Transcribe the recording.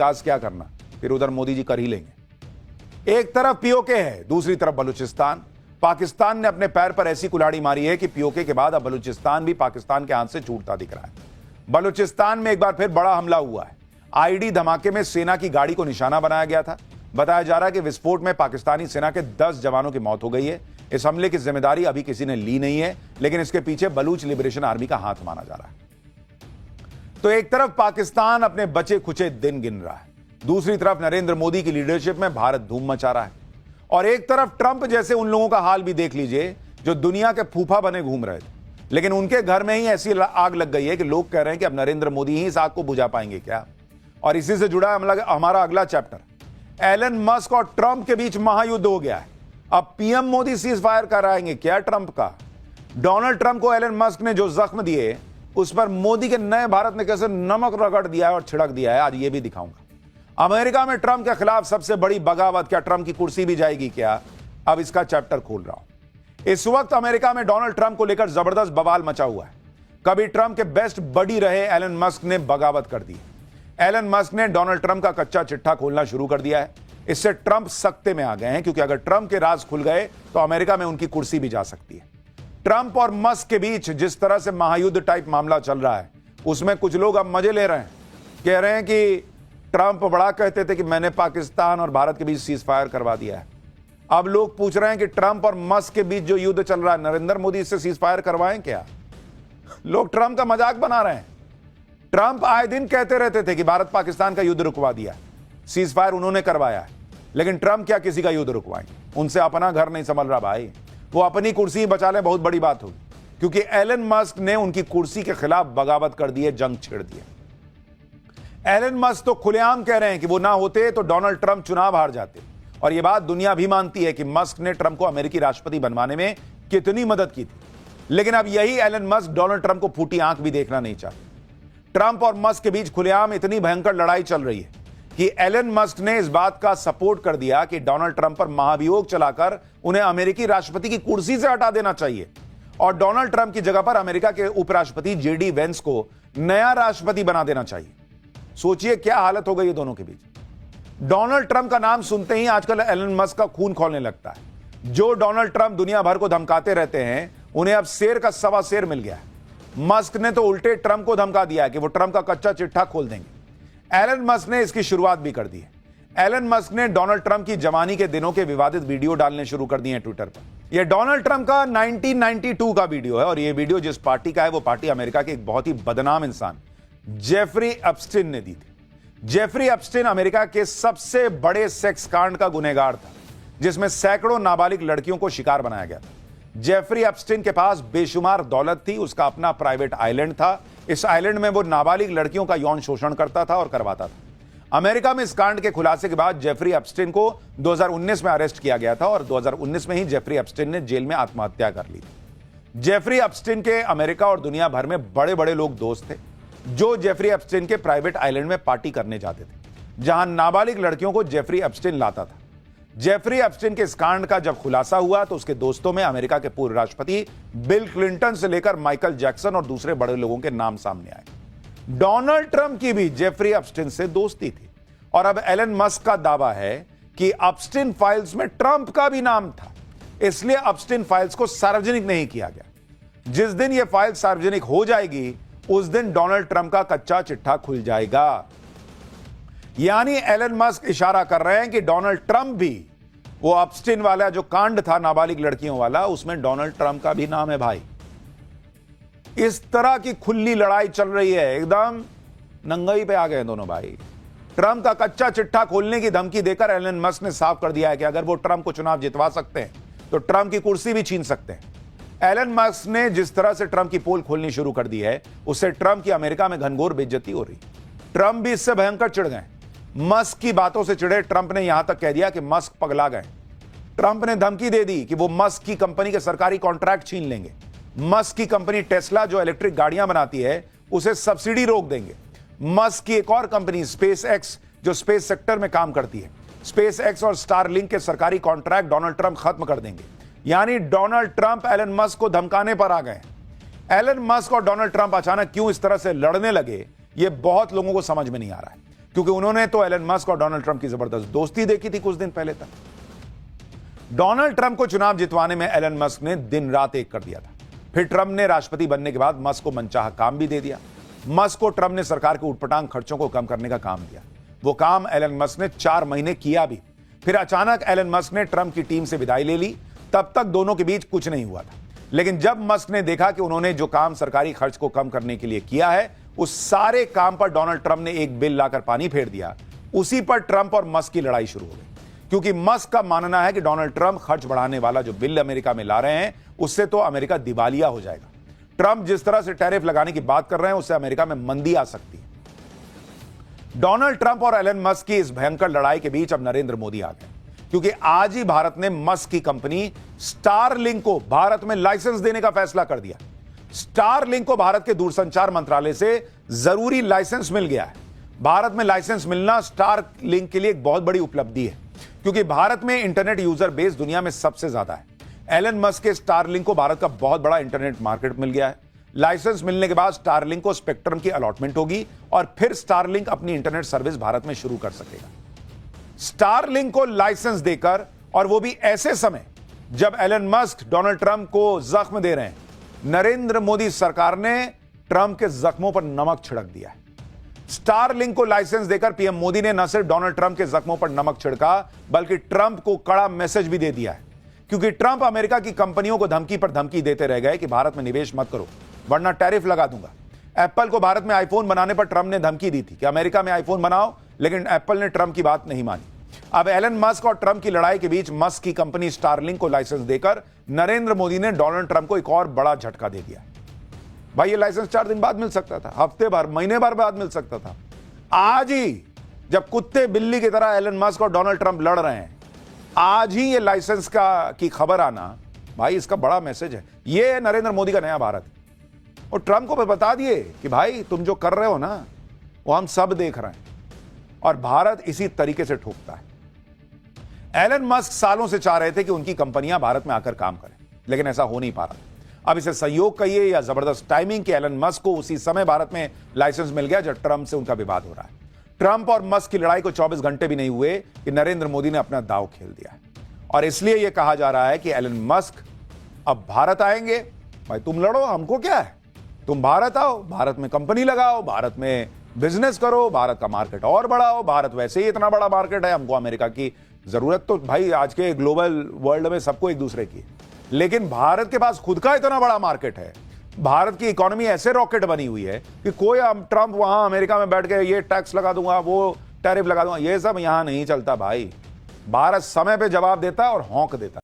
Task क्या करना, फिर उधर मोदी जी कर ही लेंगे। एक तरफ पीओके है, दूसरी तरफ बलूचिस्तान। पाकिस्तान ने अपने पैर पर ऐसी कुल्हाड़ी मारी है कि पीओके के बाद अब बलूचिस्तान भी पाकिस्तान के हाथ से छूटता दिख रहा है। बलूचिस्तान में एक बार फिर बड़ा हमला हुआ है। आईडी धमाके में सेना की गाड़ी को निशाना बनाया गया था। बताया जा रहा है कि विस्फोट में पाकिस्तानी सेना के 10 जवानों की मौत हो गई है। इस हमले की जिम्मेदारी अभी किसी ने ली नहीं है, लेकिन इसके पीछे बलूच लिबरेशन आर्मी का हाथ माना जा रहा है। तो एक तरफ पाकिस्तान अपने बचे खुचे दिन गिन रहा है, दूसरी तरफ नरेंद्र मोदी की लीडरशिप में भारत धूम मचा रहा है, और एक तरफ ट्रंप जैसे उन लोगों का हाल भी देख लीजिए जो दुनिया के फूफा बने घूम रहे थे, लेकिन उनके घर में ही ऐसी आग लग गई है कि लोग कह रहे हैं कि अब नरेंद्र मोदी ही इस आग को बुझा पाएंगे क्या। और इसी से जुड़ा हमारा अगला चैप्टर, एलन मस्क और ट्रंप के बीच महायुद्ध हो गया है। अब पीएम मोदी सीज फायर कराएंगे क्या ट्रंप का। डोनाल्ड ट्रंप को एलन मस्क ने जो जख्म दिए, उस पर मोदी के नए भारत ने कैसे नमक रगड़ दिया है और छिड़क दिया है, आज ये भी दिखाऊंगा। अमेरिका में ट्रंप के खिलाफ सबसे बड़ी बगावत, क्या ट्रंप की कुर्सी भी जाएगी क्या, अब इसका चैप्टर खोल रहा हूं। इस वक्त अमेरिका में डोनाल्ड ट्रंप को लेकर जबरदस्त बवाल मचा हुआ है। कभी ट्रंप के बेस्ट बडी रहे एलन मस्क ने बगावत कर दी। एलन मस्क ने डोनाल्ड ट्रंप का कच्चा चिट्ठा खोलना शुरू कर दिया है। इससे ट्रंप सख्ते में आ गए हैं, क्योंकि अगर ट्रंप के राज खुल गए तो अमेरिका में उनकी कुर्सी भी जा सकती है। ट्रंप और मस्क के बीच जिस तरह से महायुद्ध टाइप मामला चल रहा है, उसमें कुछ लोग अब मजे ले रहे हैं। कह रहे हैं कि ट्रंप बड़ा कहते थे कि मैंने पाकिस्तान और भारत के बीच सीज फायर करवा दिया है। अब लोग पूछ रहे हैं कि ट्रंप और मस्क के बीच जो युद्ध चल रहा है, नरेंद्र मोदी इससे सीज फायर करवाएं क्या। लोग ट्रंप का मजाक बना रहे हैं। ट्रंप आए दिन कहते रहते थे कि भारत पाकिस्तान का युद्ध रुकवा दिया, सीज फायर उन्होंने करवाया है, लेकिन ट्रंप क्या किसी का युद्ध रुकवाएंगे। उनसे अपना घर नहीं संभल रहा भाई, वो अपनी कुर्सी बचा ले, बहुत बड़ी बात होगी, क्योंकि एलन मस्क ने उनकी कुर्सी के खिलाफ बगावत कर दी है, जंग छेड़ दी है। एलन मस्क तो खुलेआम कह रहे हैं कि वो ना होते तो डोनाल्ड ट्रंप चुनाव हार जाते, और यह बात दुनिया भी मानती है कि मस्क ने ट्रंप को अमेरिकी राष्ट्रपति बनवाने में कितनी मदद की थी। लेकिन अब यही एलन मस्क डोनाल्ड ट्रंप को फूटी आंख भी देखना नहीं चाहते। ट्रंप और मस्क के बीच खुलेआम इतनी भयंकर लड़ाई चल रही है कि एलन मस्क ने इस बात का सपोर्ट कर दिया कि डोनाल्ड ट्रंप पर महाभियोग चलाकर उन्हें अमेरिकी राष्ट्रपति की कुर्सी से हटा देना चाहिए, और डोनाल्ड ट्रंप की जगह पर अमेरिका के उपराष्ट्रपति जेडी वेंस को नया राष्ट्रपति बना देना चाहिए। सोचिए क्या हालत हो गई है दोनों के बीच। डोनाल्ड ट्रंप का नाम सुनते ही आजकल एलन मस्क का खून खौलने लगता है। जो डोनाल्ड ट्रंप दुनिया भर को धमकाते रहते हैं, उन्हें अब शेर का सवा शेर मिल गया है। मस्क ने तो उल्टे ट्रंप को धमका दिया है कि वो ट्रंप का कच्चा चिट्ठा खोल देंगे। एलन मस्क ने इसकी शुरुआत भी कर दी है। एलन मस्क ने डोनाल्ड ट्रंप की जवानी के दिनों के विवादित वीडियो डालने शुरू कर दिए हैं ट्विटर पर। यह डोनाल्ड ट्रंप का 1992 का वीडियो है, और यह वीडियो जिस पार्टी का है, वो पार्टी अमेरिका के एक बहुत ही बदनाम इंसान जेफरी एप्स्टीन ने दी थी। जेफरी एप्स्टीन अमेरिका के सबसे बड़े सेक्स कांड का गुनहगार था, जिसमें सैकड़ों नाबालिग लड़कियों को शिकार बनाया गया था। जेफरी एप्स्टीन के पास बेशुमार दौलत थी, उसका अपना प्राइवेट आइलैंड था। इस आइलैंड में वो नाबालिग लड़कियों का यौन शोषण करता था और करवाता था। अमेरिका में इस कांड के खुलासे के बाद जेफरी एप्स्टीन को 2019 में अरेस्ट किया गया था, और 2019 में ही जेफरी एप्स्टीन ने जेल में आत्महत्या कर ली थी। जेफरी एप्स्टीन के अमेरिका और दुनिया भर में बड़े बड़े लोग दोस्त थे, जो जेफरी एप्स्टीन के प्राइवेट आइलैंड में पार्टी करने जाते थे, जहां नाबालिग लड़कियों को जेफरी एप्स्टीन लाता था। जेफरी एप्स्टीन के इस कांड का जब खुलासा हुआ तो उसके दोस्तों में अमेरिका के पूर्व राष्ट्रपति बिल क्लिंटन से लेकर माइकल जैक्सन और दूसरे बड़े लोगों के नाम सामने आए। डोनाल्ड ट्रंप की भी जेफरी एप्स्टीन से दोस्ती थी, और अब एलन मस्क का दावा है कि एप्स्टीन फाइल्स में ट्रंप का भी नाम था, इसलिए एप्स्टीन फाइल्स को सार्वजनिक नहीं किया गया। जिस दिन यह फाइल सार्वजनिक हो जाएगी, उस दिन डोनाल्ड ट्रंप का कच्चा चिट्ठा खुल जाएगा। यानी एलन मस्क इशारा कर रहे हैं कि डोनाल्ड ट्रंप भी, वो एप्स्टीन वाला जो कांड था नाबालिग लड़कियों वाला, उसमें डोनाल्ड ट्रंप का भी नाम है भाई। इस तरह की खुली लड़ाई चल रही है, एकदम नंगाई पे आ गए दोनों भाई। ट्रंप का कच्चा चिट्ठा खोलने की धमकी देकर एलन मस्क ने साफ कर दिया है कि अगर वो ट्रंप को चुनाव जितवा सकते हैं तो ट्रंप की कुर्सी भी छीन सकते हैं। एलन मस्क ने जिस तरह से ट्रंप की पोल खोलनी शुरू कर दी है, उससे ट्रंप की अमेरिका में घनघोर बेइज्जती हो रही। ट्रंप भी इससे भयंकर चिढ़ गए। मस्क की बातों से चिढ़े ट्रंप ने यहां तक कह दिया कि मस्क पगला गए। ट्रंप ने धमकी दे दी कि वो मस्क की कंपनी के सरकारी कॉन्ट्रैक्ट छीन लेंगे। मस्क की कंपनी टेस्ला, जो इलेक्ट्रिक गाड़ियां बनाती है, उसे सब्सिडी रोक देंगे। मस्क की एक और कंपनी स्पेस एक्स, जो स्पेस सेक्टर में काम करती है, स्पेस एक्स और स्टारलिंक के सरकारी कॉन्ट्रैक्ट डोनाल्ड ट्रंप खत्म कर देंगे। यानी डोनाल्ड ट्रंप एलन मस्क को धमकाने पर आ गए। एलन मस्क और डोनाल्ड ट्रंप अचानक क्यों इस तरह से लड़ने लगे, यह बहुत लोगों को समझ में नहीं आ रहा है। क्योंकि उन्होंने तो एलन मस्क और डोनाल्ड ट्रंप की जबरदस्त दोस्ती देखी थी कुछ दिन पहले तक। डोनाल्ड ट्रंप को चुनाव जितवाने में एलन मस्क ने दिन रात एक कर दिया था। फिर ट्रंप ने राष्ट्रपति बनने के बाद मस्क को मनचाहा काम भी दे दिया। मस्क को ट्रंप ने सरकार के उटपटांग खर्चों को कम करने का काम दिया। वो काम एलन मस्क ने 4 महीने किया भी। फिर अचानक एलन मस्क ने ट्रंप की टीम से विदाई ले ली। तब तक दोनों के बीच कुछ नहीं हुआ था, लेकिन जब मस्क ने देखा कि उन्होंने जो काम सरकारी खर्च को कम करने के लिए किया है, उस सारे काम पर डोनाल्ड ट्रंप ने एक बिल लाकर पानी फेर दिया। उसी पर ट्रंप और मस्क की लड़ाई शुरू हो गई, क्योंकि मस्क का मानना है कि डोनाल्ड ट्रंप खर्च बढ़ाने वाला जो बिल अमेरिका में ला रहे हैं, उससे तो अमेरिका दिवालिया हो जाएगा। ट्रंप जिस तरह से टैरिफ लगाने की बात कर रहे हैं, उससे अमेरिका में मंदी आ सकती है। डोनाल्ड ट्रंप और एलन मस्क की इस भयंकर लड़ाई के बीच अब नरेंद्र मोदी आ गए, क्योंकि आज ही भारत ने मस्क की कंपनी स्टारलिंक को भारत में लाइसेंस देने का फैसला कर दिया। स्टारलिंक को भारत के दूरसंचार मंत्रालय से जरूरी लाइसेंस मिल गया है। भारत में लाइसेंस मिलना स्टारलिंक के लिए एक बहुत बड़ी उपलब्धि है, क्योंकि भारत में इंटरनेट यूजर बेस दुनिया में सबसे ज्यादा है। एलन मस्क के स्टारलिंक को भारत का बहुत बड़ा इंटरनेट मार्केट मिल गया है। लाइसेंस मिलने के बाद स्टारलिंक को स्पेक्ट्रम की अलॉटमेंट होगी और फिर स्टारलिंक अपनी इंटरनेट सर्विस भारत में शुरू कर सकेगा। स्टारलिंक को लाइसेंस देकर, और वो भी ऐसे समय जब एलन मस्क डोनाल्ड ट्रंप को जख्म दे रहे हैं, नरेंद्र मोदी सरकार ने ट्रंप के जख्मों पर नमक छिड़क दिया है। स्टारलिंक को लाइसेंस देकर पीएम मोदी ने न सिर्फ डोनाल्ड ट्रंप के जख्मों पर नमक छिड़का, बल्कि ट्रंप को कड़ा मैसेज भी दे दिया है, क्योंकि ट्रंप अमेरिका की कंपनियों को धमकी पर धमकी देते रह गए कि भारत में निवेश मत करो वरना टैरिफ लगा दूंगा। एप्पल को भारत में आईफोन बनाने पर ट्रंप ने धमकी दी थी कि अमेरिका में आईफोन बनाओ, लेकिन एप्पल ने ट्रंप की बात नहीं मानी। अब एलन मस्क और ट्रंप की लड़ाई के बीच मस्क की कंपनी स्टारलिंक को लाइसेंस देकर नरेंद्र मोदी ने डोनाल्ड ट्रंप को एक और बड़ा झटका दे दिया। भाई, ये लाइसेंस 4 दिन बाद मिल सकता था, हफ्ते भर, महीने भर बाद मिल सकता था। आज ही जब कुत्ते बिल्ली की तरह एलन मस्क और डोनाल्ड ट्रंप लड़ रहे हैं, आज ही ये लाइसेंस की खबर आना, भाई इसका बड़ा मैसेज है। ये है नरेंद्र मोदी का नया भारत। और ट्रंप को बता दिए कि भाई तुम जो कर रहे हो ना, वो हम सब देख रहे हैं, और भारत इसी तरीके से ठोकता है। एलन मस्क सालों से चाह रहे थे कि उनकी कंपनियां भारत में आकर काम करें, लेकिन ऐसा हो नहीं पा रहा। अब इसे संयोग कहिए या जबरदस्त टाइमिंग कि एलन मस्क को उसी समय भारत में लाइसेंस मिल गया जब ट्रंप से उनका विवाद हो रहा है। ट्रंप और मस्क की लड़ाई को 24 घंटे भी नहीं हुए कि नरेंद्र मोदी ने अपना दांव खेल दिया है, और इसलिए यह कहा जा रहा है कि एलन मस्क अब भारत आएंगे। भाई तुम लड़ो, हमको क्या है, तुम भारत आओ, भारत में कंपनी लगाओ, भारत में बिजनेस करो, भारत का मार्केट और बढ़ाओ। भारत वैसे ही इतना बड़ा मार्केट है, हमको अमेरिका की जरूरत तो भाई आज के ग्लोबल वर्ल्ड में सबको एक दूसरे की, लेकिन भारत के पास खुद का इतना बड़ा मार्केट है। भारत की इकोनॉमी ऐसे रॉकेट बनी हुई है कि कोई ट्रंप वहां अमेरिका में बैठ के ये टैक्स लगा दूंगा, वो टैरिफ लगा दूंगा, ये सब यहां नहीं चलता भाई। भारत समय पे जवाब देता है और हौंक देता है।